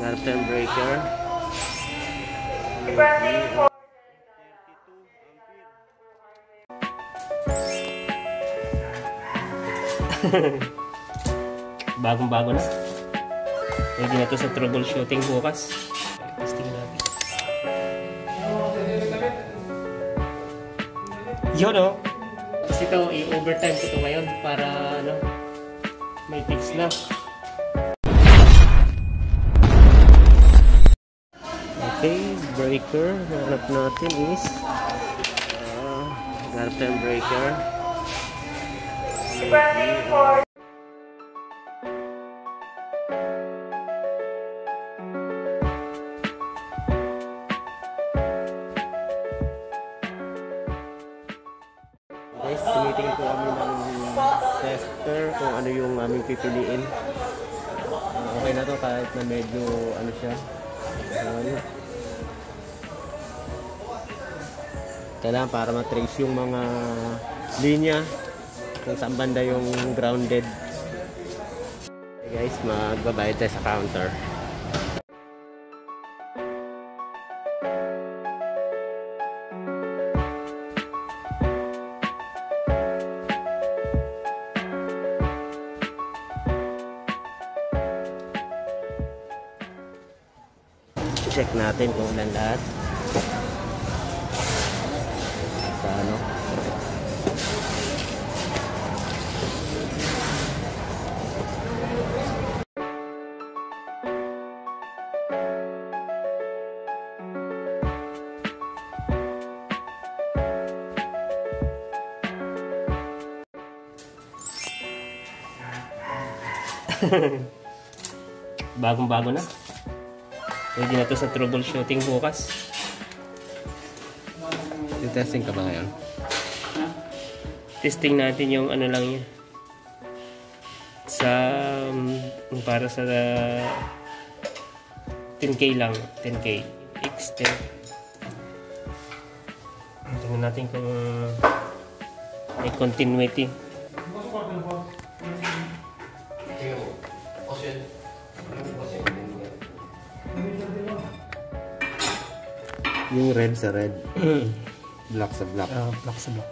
Garter breaker. Bagong-bago na. Pwede na to sa troubleshooting bukas. Testing natin. Yun o. Tapos ito, i-overtime ko ito ngayon para ano, may fix na. Okay, breaker. Hanap natin is garter breaker. Guys, tinitingin ko kami ng tester kung ano yung aming pipiliin. Okay na to kahit na medyo ano siya. Kailangan para matrace yung mga linya kung saan banda yung grounded. Okay guys, magbabayad tayo sa counter. Check natin kung ulan lahat. Sa ano? Bagong-bago na. Pwede na to sa troubleshooting bukas. Testing ka ba ngayon? Testing natin yung ano lang yun. Sa para sa 10K lang. 10K. X10. Tingnan natin kung may continuity. Yung red sa red. Black sa black. Black sa black.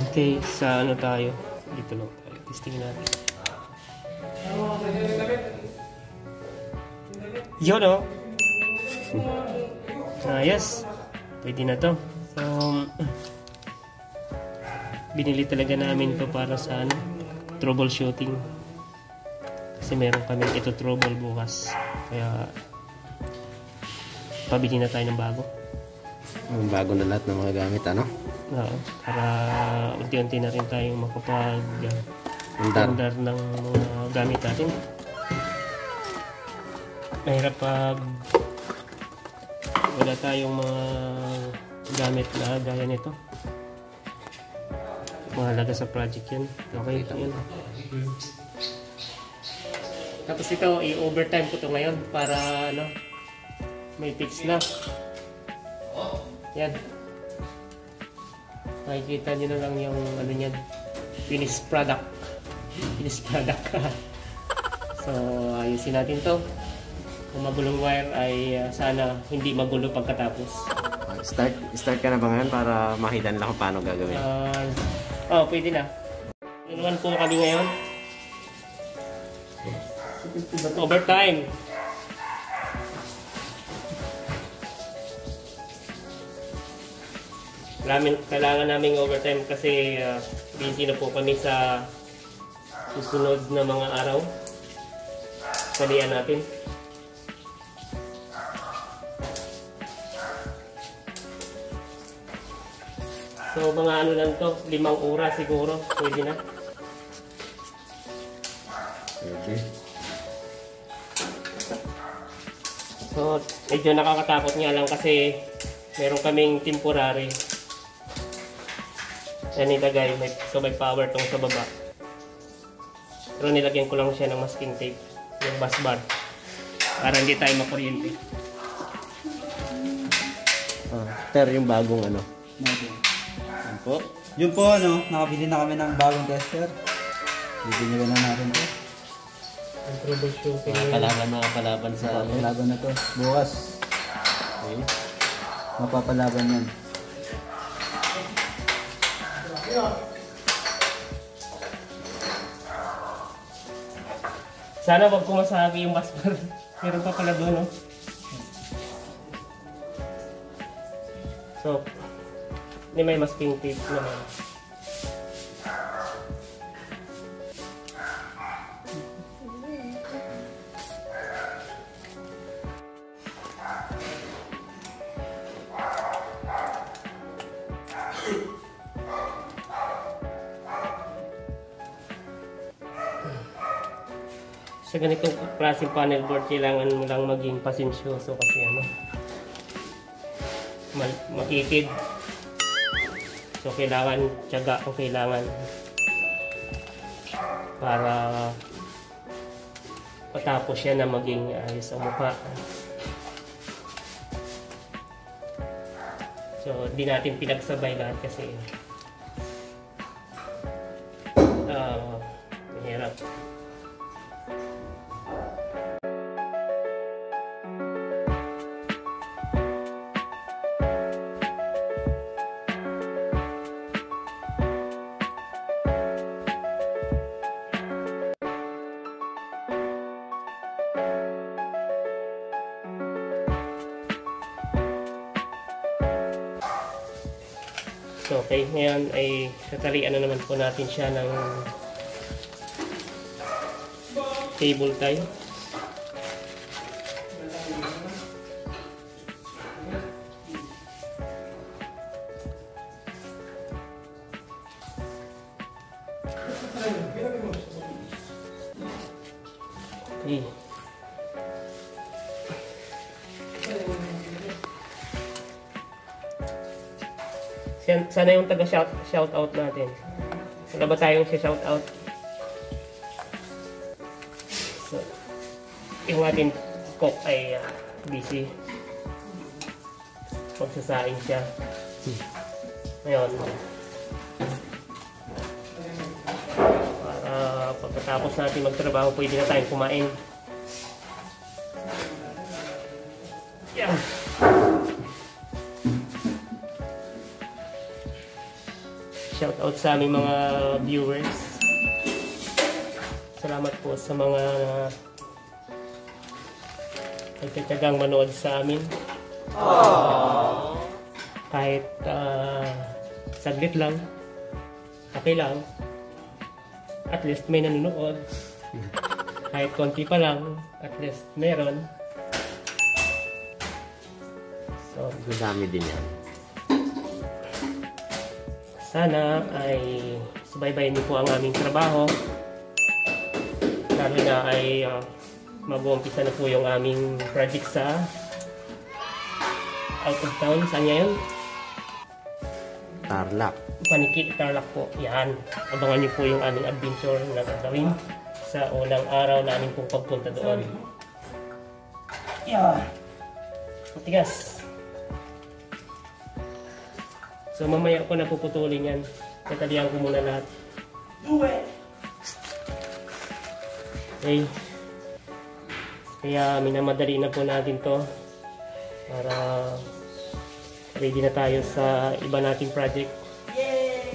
Okay, sa ano tayo? Dito lang tayo. Testing natin. Yun o. Yes. Pwede na to. So, binili talaga namin to para sa ano, troubleshooting. Kasi meron kami ito trouble bukas. Kaya, pabili na tayo ng bago. Bago na lahat ng mga gamit, ano? Oo. Para unti-unti na rin tayong makapag-andar ng mga gamit natin. Mahirap pag wala tayong mga gamit na gaya nito. Mahalaga sa project yan. Okay, yan. Tapos ito, i-overtime ko ito ngayon para ano, may fix na. Yan. Makikita nyo na lang yung ano yan, finished product. Finished product. So, ayusin natin to. Kung magulong wire ay sana hindi magulo pagkatapos. Start ka na ba ngayon para makita nila kung paano gagawin? Pwede na. Inuman po kami ngayon. Overtime. Kailangan naming overtime kasi busy na po kami sa susunod na mga araw. Salian natin. So mga ano lang to, 5 oras siguro, pwede na. Okay. So medyo nakakatakot nga lang kasi meron kaming temporary. Yan nilagay, so may power tong sa baba. Pero nilagyan ko lang siya ng masking tape, yung bus bar, para hindi tayo makuryente. Pero yung bagong ano? Yun po. Yun po, ano, nakabili na kami ng bagong tester. Bibigyan na natin ito. Ang troubleshooting. Makapalaban sa Mapapalaban na to. Bukas. Okay. Mapapalaban yan. Sana wag ko masabi yung masper. Meron pa pala doon, no? So, hindi may masking tape naman. Sa ganitong klaseng panel board, kailangan mo lang maging pasensyoso kasi ano, makikid. So kailangan tiyaga kung kailangan para patapos yan na maging ayos ang mukha. So di natin pinagsabay lahat kasi mahirap. So, okay, ngayon ay tatalian na naman po natin siya ng cable tie. Okay. Sana yung taga shout out natin. Wala ba tayong shout out? So, yung ating cook ay busy. Magsasaing siya. Ngayon. Para pagkatapos natin magtrabaho, pwede na tayong kumain. Yeah. Shout out sa aming mga viewers. Salamat po sa mga nagtatagang manood sa amin. Kahit saglit lang, okay lang. At least may nanonood. Kahit konti pa lang, at least meron. So, Madami din yan. sana ay subaybayin niyo po ang aming trabaho. Lalo na ay mag-uumpisa na po yung aming project sa out of town. Saan ngayon? Tarlac. Paniki, Tarlac po. Yan. Abangan niyo po yung aming adventure na gagawin sa unang araw na aming pong pagpunta doon. Yeah. Matigas. So mamaya ko na puputulin yan. Tatalihan ko muna lahat. Okay. Kaya minamadali na po natin to para ready na tayo sa iba nating project. Yay!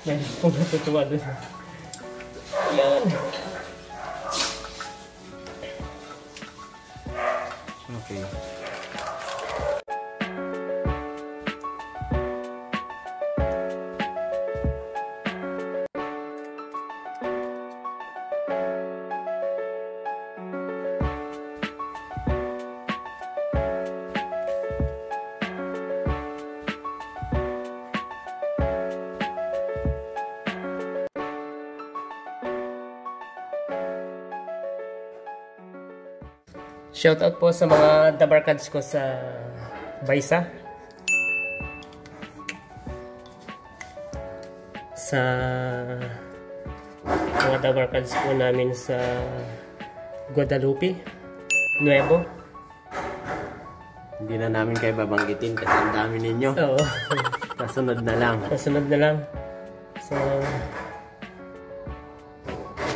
Yan, kung natutuwa dun. Yan! Okay. Shoutout po sa mga dabarkads ko sa Baisa. Sa mga dabarkads po namin sa Guadalupe, Nuevo. Hindi na namin kayo babanggitin kasi ang dami ninyo. Oo. Kasunod na lang. Kasunod na lang. So,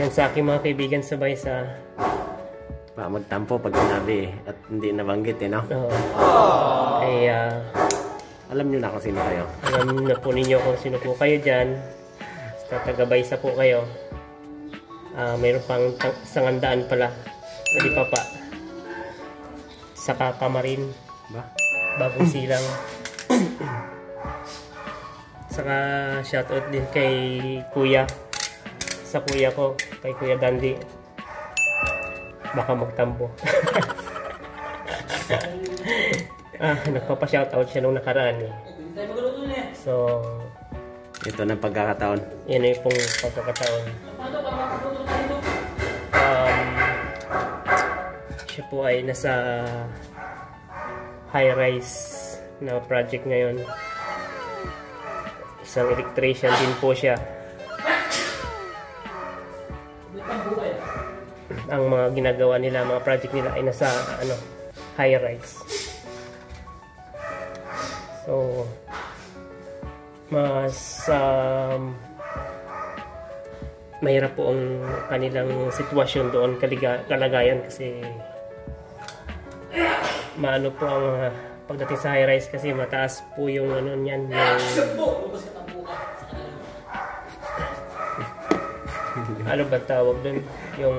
yan sa aking mga kaibigan sabay sa Pa magtampo pag sinabi at hindi nabanggit no? ay Alam niyo na kung sino kayo. alam na po ninyo kung sino po kayo dyan. Taga-Baysa po kayo. Mayroon pang Sangandaan pala. Hindi pa. Saka Kamarin. Ba? Bagong Silang. Saka shoutout din kay Kuya. Sa kuya ko. Kay Kuya Dandy. Baka magtambo. Nagpapa-shoutout siya nung nakaraan eh. So, Ito na pagkakataon. yan ay pong pagkakataon. Siya po ay nasa high-rise na project ngayon. Isang electrician din po siya. Ang mga ginagawa nila, mga project nila ay nasa high-rise. So, mas mahirap po ang kanilang sitwasyon doon, kalagayan kasi maano po ang pagdating sa high-rise kasi mataas po yung niyan, yung ano ba tawag doon? Yung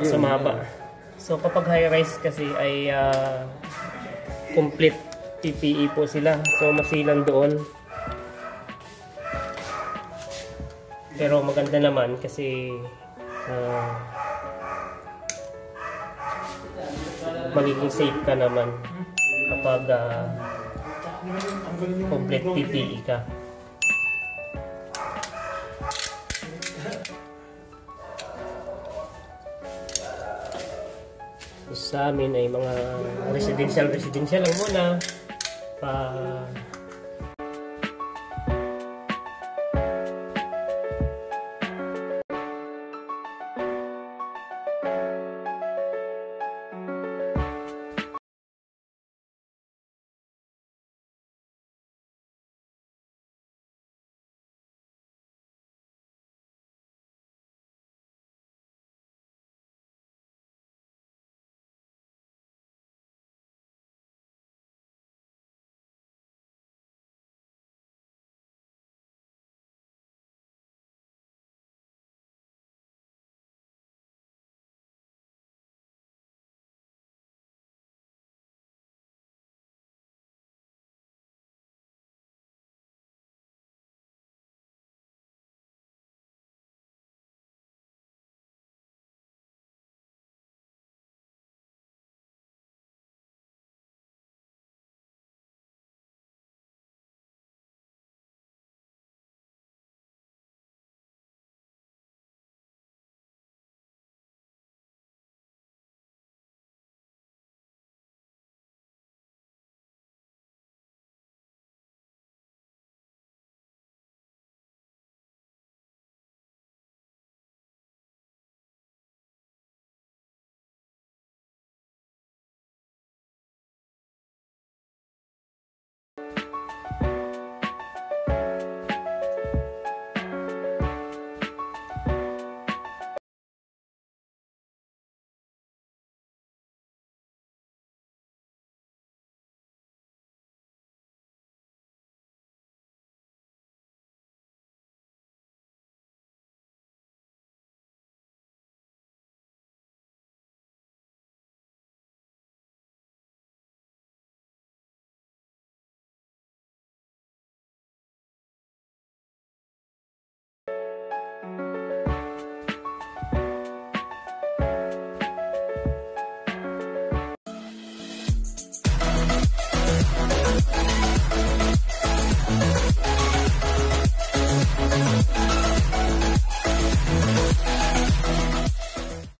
sa maba. So kapag high-rise kasi ay complete PPE po sila. So masilan doon. Pero maganda naman kasi magiging safe ka naman kapag complete PPE ka. Sa amin ay mga residential lang muna pa